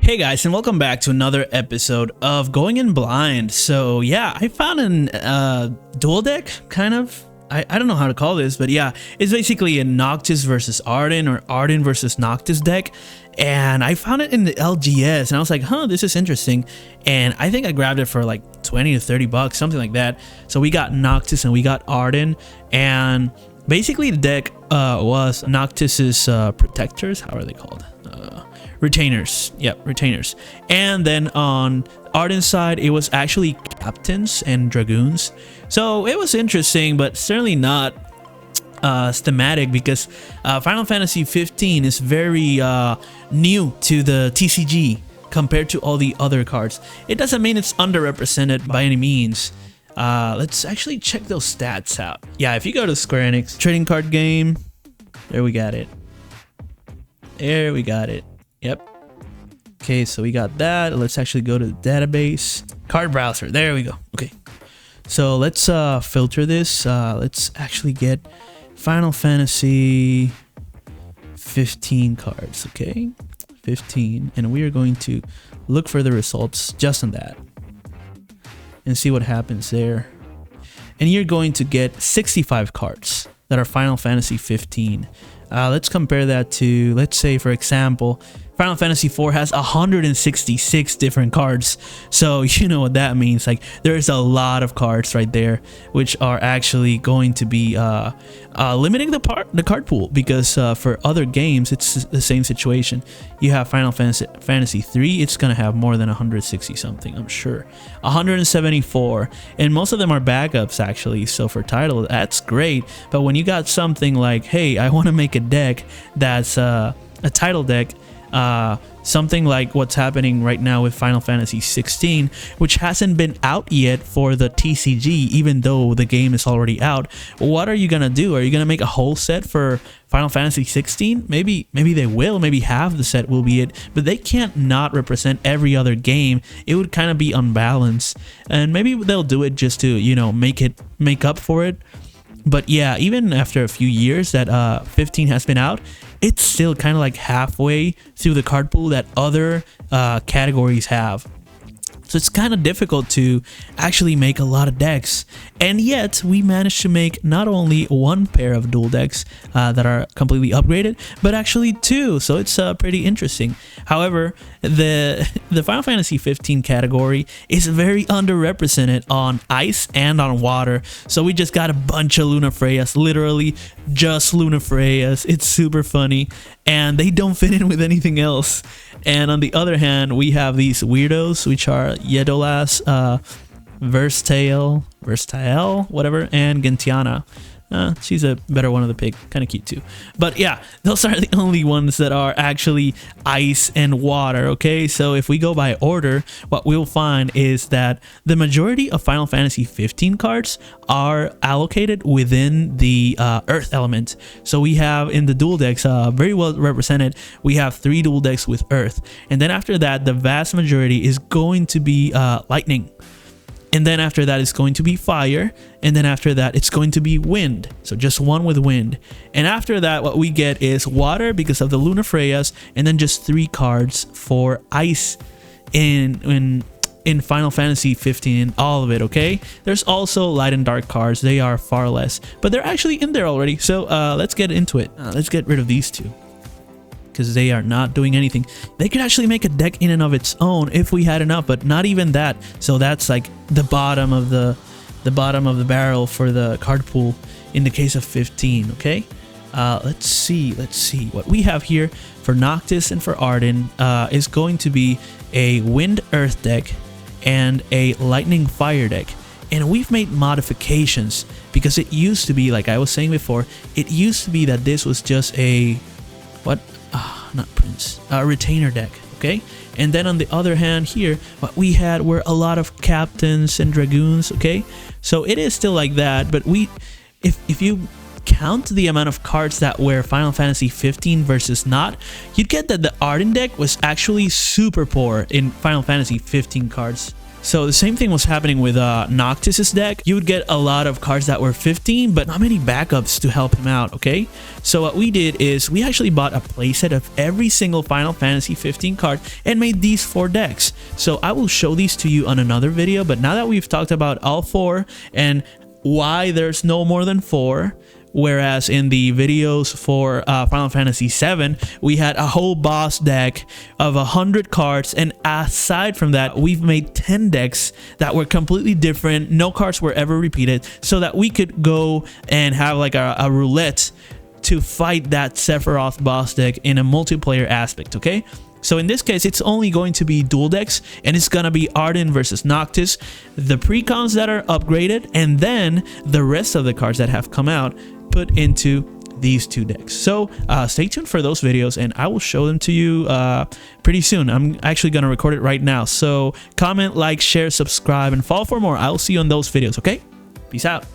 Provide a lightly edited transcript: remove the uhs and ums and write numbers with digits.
Hey guys, and welcome back to another episode of Going in Blind. So yeah, I found an dual deck, kind of. I don't know how to call this, but yeah, it's basically a Noctis versus Arden or Arden versus Noctis deck. And I found it in the LGS and I was like, huh, this is interesting. And I think I grabbed it for like 20 to 30 bucks, something like that. So we got Noctis and we got Arden. And basically the deck was Noctis's protectors. How are they called? Retainers. Yep, retainers. And then on Arden's side, it was actually captains and dragoons. So it was interesting, but certainly not thematic, because Final Fantasy 15 is very new to the TCG compared to all the other cards. It doesn't mean it's underrepresented by any means. Let's actually check those stats out. Yeah, if you go to Square Enix trading card game, there we got it. There we got it. Yep. Okay, so we got that. Let's actually go to the database. Card browser. There we go. Okay. So let's filter this. Let's actually get Final Fantasy 15 cards. Okay. 15. And we are going to look for the results just on that and see what happens there. And you're going to get 65 cards that are Final Fantasy 15. Let's compare that to, let's say, for example, Final Fantasy 4 has 166 different cards. So you know what that means. Like, there's a lot of cards right there, which are actually going to be limiting the card pool, because for other games, it's the same situation. You have Final Fantasy 3, it's going to have more than 160 something, I'm sure. 174, and most of them are backups actually. So for title, that's great. But when you got something like, hey, I want to make a deck that's a title deck, something like what's happening right now with Final Fantasy 16, which hasn't been out yet for the TCG, even though the game is already out. What are you gonna do? Are you gonna make a whole set for Final Fantasy 16? Maybe they will. Maybe half the set will be it, but they can't not represent every other game. It would kind of be unbalanced, and maybe they'll do it just to, you know, make up for it. But yeah, even after a few years that 15 has been out, it's still kind of like halfway through the card pool that other categories have. So it's kind of difficult to actually make a lot of decks. And yet we managed to make not only one pair of dual decks that are completely upgraded, but actually two. So it's pretty interesting. However, the Final Fantasy 15 category is very underrepresented on ice and on water. So we just got a bunch of Lunafreyas, literally just Lunafreyas. It's super funny, and they don't fit in with anything else. And on the other hand, we have these weirdos, which are Yedolas, Versatile, whatever, and Gentiana. She's a better one of the pick, kind of cute too. But yeah, those are the only ones that are actually ice and water, okay? So if we go by order, what we'll find is that the majority of Final Fantasy 15 cards are allocated within the earth element. So we have in the dual decks, very well represented, we have 3 dual decks with earth. And then after that, the vast majority is going to be lightning. And then after that, it's going to be fire. And then after that, it's going to be wind. So just one with wind. And after that, what we get is water because of the Lunafreyas. And then just 3 cards for ice in Final Fantasy 15, all of it, okay? There's also light and dark cards. They are far less, but they're actually in there already. So let's get into it. Let's get rid of these 2, because they are not doing anything. They could actually make a deck in and of its own if we had enough, but not even that. So that's like the bottom of the barrel for the card pool in the case of 15. Okay, let's see what we have here for Noctis and for Arden. Is going to be a wind earth deck and a lightning fire deck. And we've made modifications, because it used to be, like I was saying before, it used to be that this was just a retainer deck, okay? And then on the other hand here, what we had were a lot of captains and dragoons, okay? So it is still like that, but if you count the amount of cards that were Final Fantasy 15 versus not, you'd get that the Arden deck was actually super poor in Final Fantasy 15 cards. So the same thing was happening with Noctis's deck. You would get a lot of cards that were 15, but not many backups to help him out, okay? So what we did is we actually bought a playset of every single Final Fantasy 15 card and made these 4 decks. So I will show these to you on another video, but now that we've talked about all 4 and why there's no more than 4, whereas in the videos for Final Fantasy VII, we had a whole boss deck of 100 cards, and aside from that, we've made 10 decks that were completely different. No cards were ever repeated, so that we could go and have like a roulette to fight that Sephiroth boss deck in a multiplayer aspect, okay? So in this case, it's only going to be dual decks, and it's gonna be Arden versus Noctis, the precons that are upgraded, and then the rest of the cards that have come out put into these 2 decks. So stay tuned for those videos, and I will show them to you pretty soon. I'm actually gonna record it right now. So comment, like, share, subscribe, and follow for more. I will see you on those videos, okay? Peace out.